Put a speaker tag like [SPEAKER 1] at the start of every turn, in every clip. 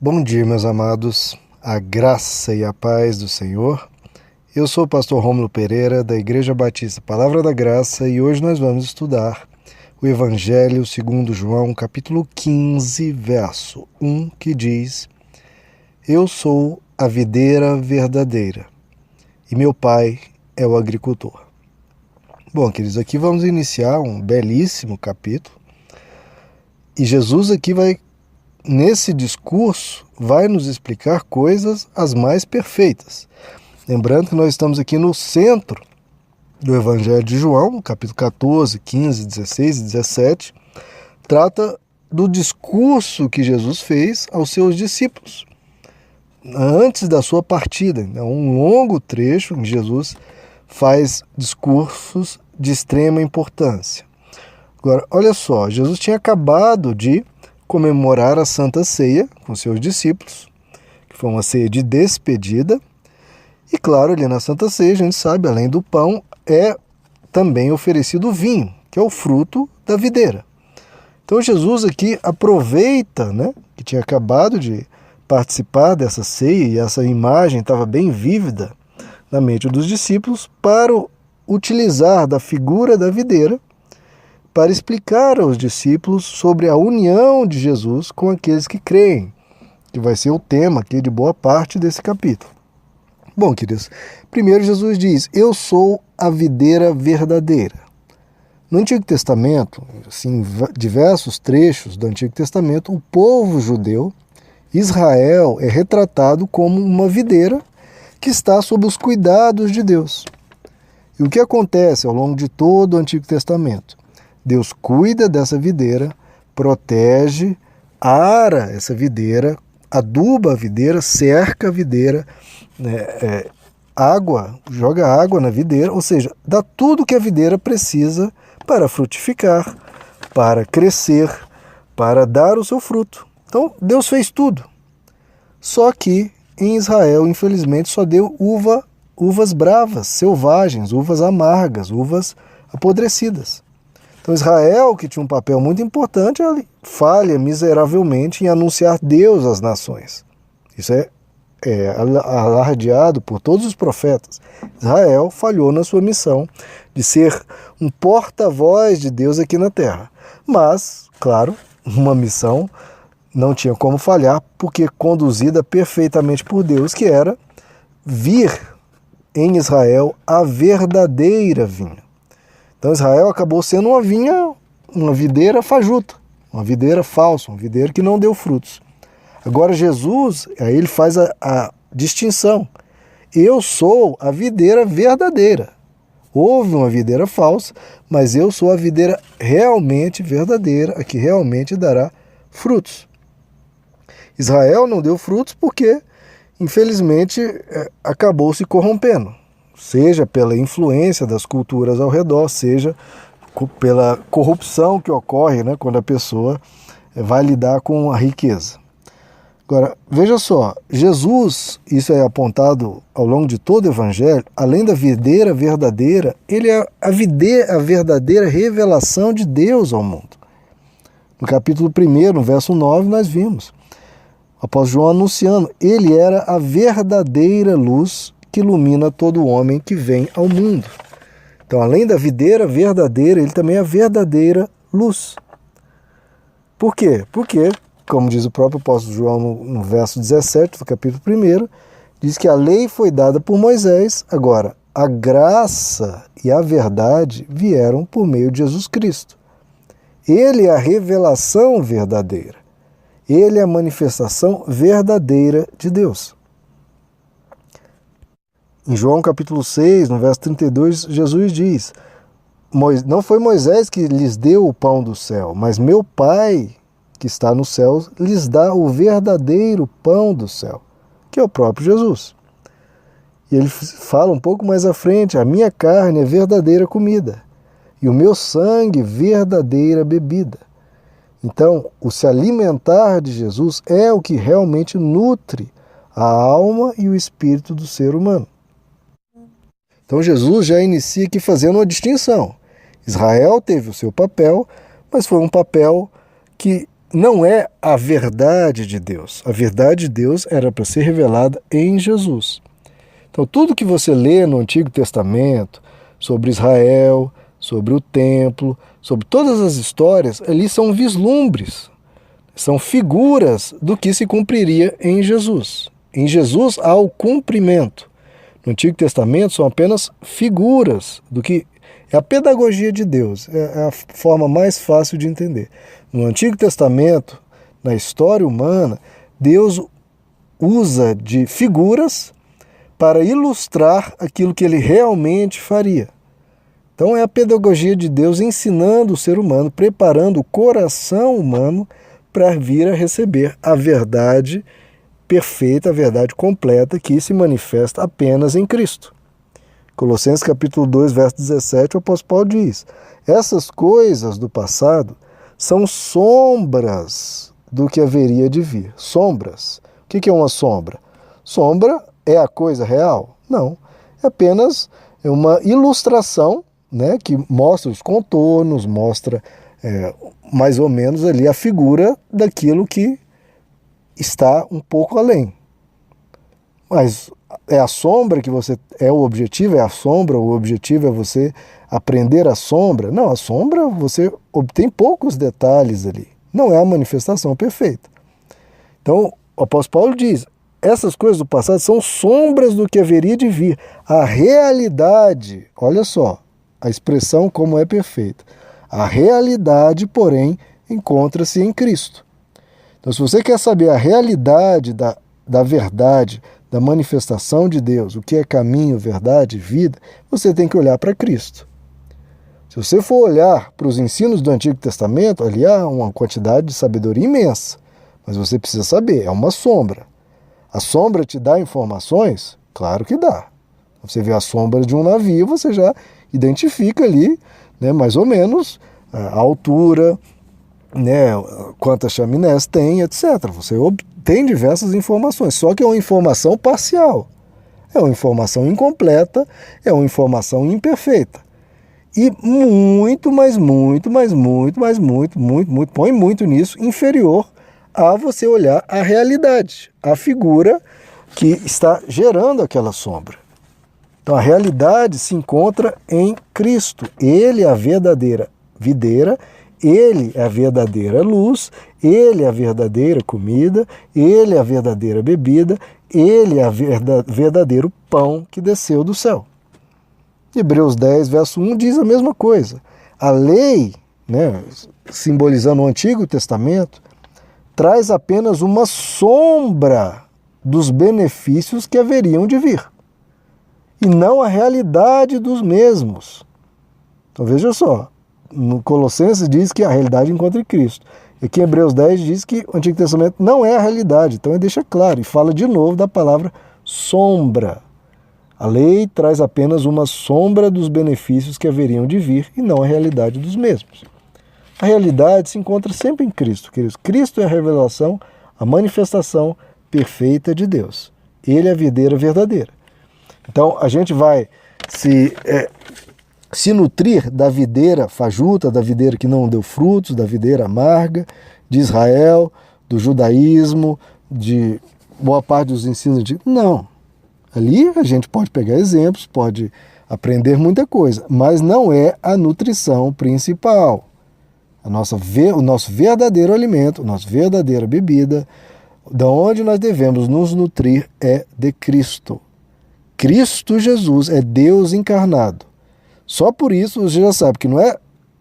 [SPEAKER 1] Bom dia, meus amados, a graça e a paz do Senhor. Eu sou o pastor Rômulo Pereira, da Igreja Batista Palavra da Graça, e hoje nós vamos estudar o Evangelho segundo João, capítulo 15, verso 1, que diz: Eu sou a videira verdadeira, e meu pai é o agricultor. Bom, queridos, aqui vamos iniciar um belíssimo capítulo, e Jesus aqui nesse discurso, vai nos explicar coisas as mais perfeitas. Lembrando que nós estamos aqui no centro do Evangelho de João, capítulo 14, 15, 16 e 17, trata do discurso que Jesus fez aos seus discípulos, antes da sua partida. É um longo trecho em que Jesus faz discursos de extrema importância. Agora, olha só, Jesus tinha acabado de comemorar a Santa Ceia com seus discípulos, que foi uma ceia de despedida. E claro, ali na Santa Ceia, a gente sabe, além do pão, é também oferecido o vinho, que é o fruto da videira. Então Jesus aqui aproveita, que tinha acabado de participar dessa ceia, e essa imagem estava bem vívida na mente dos discípulos, para utilizar da figura da videira para explicar aos discípulos sobre a união de Jesus com aqueles que creem, que vai ser o tema aqui de boa parte desse capítulo. Bom, queridos, primeiro Jesus diz: Eu sou a videira verdadeira. No Antigo Testamento, assim, diversos trechos do Antigo Testamento, o povo judeu, Israel, é retratado como uma videira que está sob os cuidados de Deus. E o que acontece ao longo de todo o Antigo Testamento? Deus cuida dessa videira, protege, ara essa videira, aduba a videira, cerca a videira, joga água na videira, ou seja, dá tudo que a videira precisa para frutificar, para crescer, para dar o seu fruto. Então, Deus fez tudo. Só que em Israel, infelizmente, só deu uvas bravas, selvagens, uvas amargas, uvas apodrecidas. Então Israel, que tinha um papel muito importante, falha miseravelmente em anunciar Deus às nações. Isso é alardeado por todos os profetas. Israel falhou na sua missão de ser um porta-voz de Deus aqui na terra. Mas, claro, uma missão não tinha como falhar, porque conduzida perfeitamente por Deus, que era vir em Israel a verdadeira vinha. Então Israel acabou sendo uma videira fajuta, uma videira falsa, uma videira que não deu frutos. Agora Jesus, aí ele faz a distinção. Eu sou a videira verdadeira. Houve uma videira falsa, mas eu sou a videira realmente verdadeira, a que realmente dará frutos. Israel não deu frutos porque, infelizmente, acabou se corrompendo. Seja pela influência das culturas ao redor, seja pela corrupção que ocorre quando a pessoa vai lidar com a riqueza. Agora, veja só, Jesus, isso é apontado ao longo de todo o Evangelho, além da videira verdadeira, ele é a verdadeira revelação de Deus ao mundo. No capítulo 1, no verso 9, nós vimos o apóstolo João anunciando: ele era a verdadeira luz que ilumina todo homem que vem ao mundo. Então, além da videira verdadeira, ele também é a verdadeira luz. Por quê? Porque, como diz o próprio apóstolo João no verso 17 do capítulo 1, diz que a lei foi dada por Moisés, agora a graça e a verdade vieram por meio de Jesus Cristo. Ele é a revelação verdadeira. Ele é a manifestação verdadeira de Deus. Em João capítulo 6, no verso 32, Jesus diz: não foi Moisés que lhes deu o pão do céu, mas meu Pai, que está nos céus, lhes dá o verdadeiro pão do céu, que é o próprio Jesus. E ele fala um pouco mais à frente: a minha carne é verdadeira comida, e o meu sangue verdadeira bebida. Então, o se alimentar de Jesus é o que realmente nutre a alma e o espírito do ser humano. Então Jesus já inicia aqui fazendo uma distinção. Israel teve o seu papel, mas foi um papel que não é a verdade de Deus. A verdade de Deus era para ser revelada em Jesus. Então, tudo que você lê no Antigo Testamento sobre Israel, sobre o templo, sobre todas as histórias, ali são vislumbres, são figuras do que se cumpriria em Jesus. Em Jesus há o cumprimento. No Antigo Testamento são apenas figuras do que é a pedagogia de Deus, é a forma mais fácil de entender. No Antigo Testamento, na história humana, Deus usa de figuras para ilustrar aquilo que ele realmente faria. Então é a pedagogia de Deus ensinando o ser humano, preparando o coração humano para vir a receber a verdade perfeita, a verdade completa que se manifesta apenas em Cristo. Colossenses capítulo 2, verso 17, o apóstolo Paulo diz: essas coisas do passado são sombras do que haveria de vir. Sombras. O que é uma sombra? Sombra é a coisa real? Não. É apenas uma ilustração, né, que mostra os contornos, mostra mais ou menos ali a figura daquilo que está um pouco além. Mas é a sombra que você... é o objetivo? É a sombra? O objetivo é você aprender a sombra? Não, a sombra você obtém poucos detalhes ali. Não é a manifestação perfeita. Então, o apóstolo Paulo diz, essas coisas do passado são sombras do que haveria de vir. A realidade, olha só, a expressão como é perfeita. A realidade, porém, encontra-se em Cristo. Então, se você quer saber a realidade da verdade, da manifestação de Deus, o que é caminho, verdade, vida, você tem que olhar para Cristo. Se você for olhar para os ensinos do Antigo Testamento, ali há uma quantidade de sabedoria imensa, mas você precisa saber, é uma sombra. A sombra te dá informações? Claro que dá. Você vê a sombra de um navio, você já identifica ali, né, mais ou menos a altura, né, quantas chaminés tem, etc. Você obtém diversas informações, só que é uma informação parcial, é uma informação incompleta, é uma informação imperfeita. E põe muito nisso, inferior a você olhar a realidade, a figura que está gerando aquela sombra. Então a realidade se encontra em Cristo. Ele é a verdadeira videira, Ele é a verdadeira luz, Ele é a verdadeira comida, Ele é a verdadeira bebida, Ele é o verdadeiro pão que desceu do céu. Hebreus 10, verso 1 diz a mesma coisa. A lei, né, simbolizando o Antigo Testamento, traz apenas uma sombra dos benefícios que haveriam de vir, e não a realidade dos mesmos. Então veja só, no Colossenses diz que a realidade encontra em Cristo. E aqui em Hebreus 10 diz que o Antigo Testamento não é a realidade. Então ele deixa claro e fala de novo da palavra sombra. A lei traz apenas uma sombra dos benefícios que haveriam de vir e não a realidade dos mesmos. A realidade se encontra sempre em Cristo, queridos. Cristo é a revelação, a manifestação perfeita de Deus. Ele é a videira verdadeira. Então a gente vai se nutrir da videira fajuta, da videira que não deu frutos, da videira amarga, de Israel, do judaísmo, de boa parte dos ensinos antigos. Não. Ali a gente pode pegar exemplos, pode aprender muita coisa, mas não é a nutrição principal. O nosso verdadeiro alimento, a nossa verdadeira bebida, da onde nós devemos nos nutrir é de Cristo. Cristo Jesus é Deus encarnado. Só por isso você já sabe que não é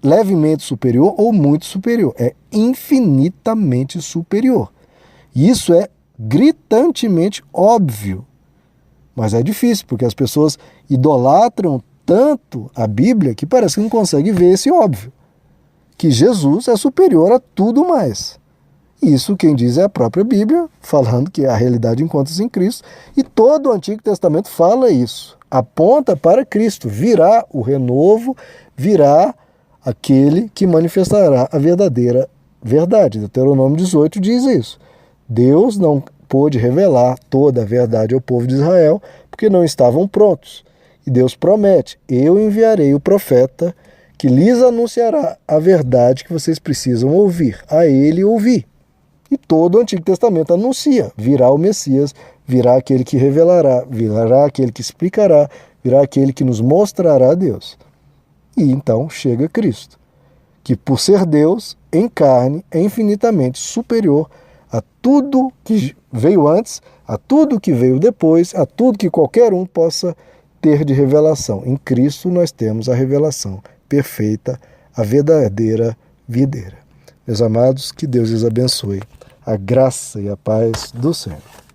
[SPEAKER 1] levemente superior ou muito superior, é infinitamente superior. E isso é gritantemente óbvio. Mas é difícil, porque as pessoas idolatram tanto a Bíblia que parece que não conseguem ver esse óbvio. Que Jesus é superior a tudo mais. Isso quem diz é a própria Bíblia, falando que a realidade encontra-se em Cristo. E todo o Antigo Testamento fala isso. Aponta para Cristo. Virá o renovo, virá aquele que manifestará a verdadeira verdade. Deuteronômio 18 diz isso. Deus não pôde revelar toda a verdade ao povo de Israel, porque não estavam prontos. E Deus promete, eu enviarei o profeta que lhes anunciará a verdade que vocês precisam ouvir, a ele ouvir. E todo o Antigo Testamento anuncia, virá o Messias, virá aquele que revelará, virá aquele que explicará, virá aquele que nos mostrará Deus. E então chega Cristo, que por ser Deus, em carne, é infinitamente superior a tudo que veio antes, a tudo que veio depois, a tudo que qualquer um possa ter de revelação. Em Cristo nós temos a revelação perfeita, a verdadeira videira. Meus amados, que Deus lhes abençoe. A graça e a paz do Senhor.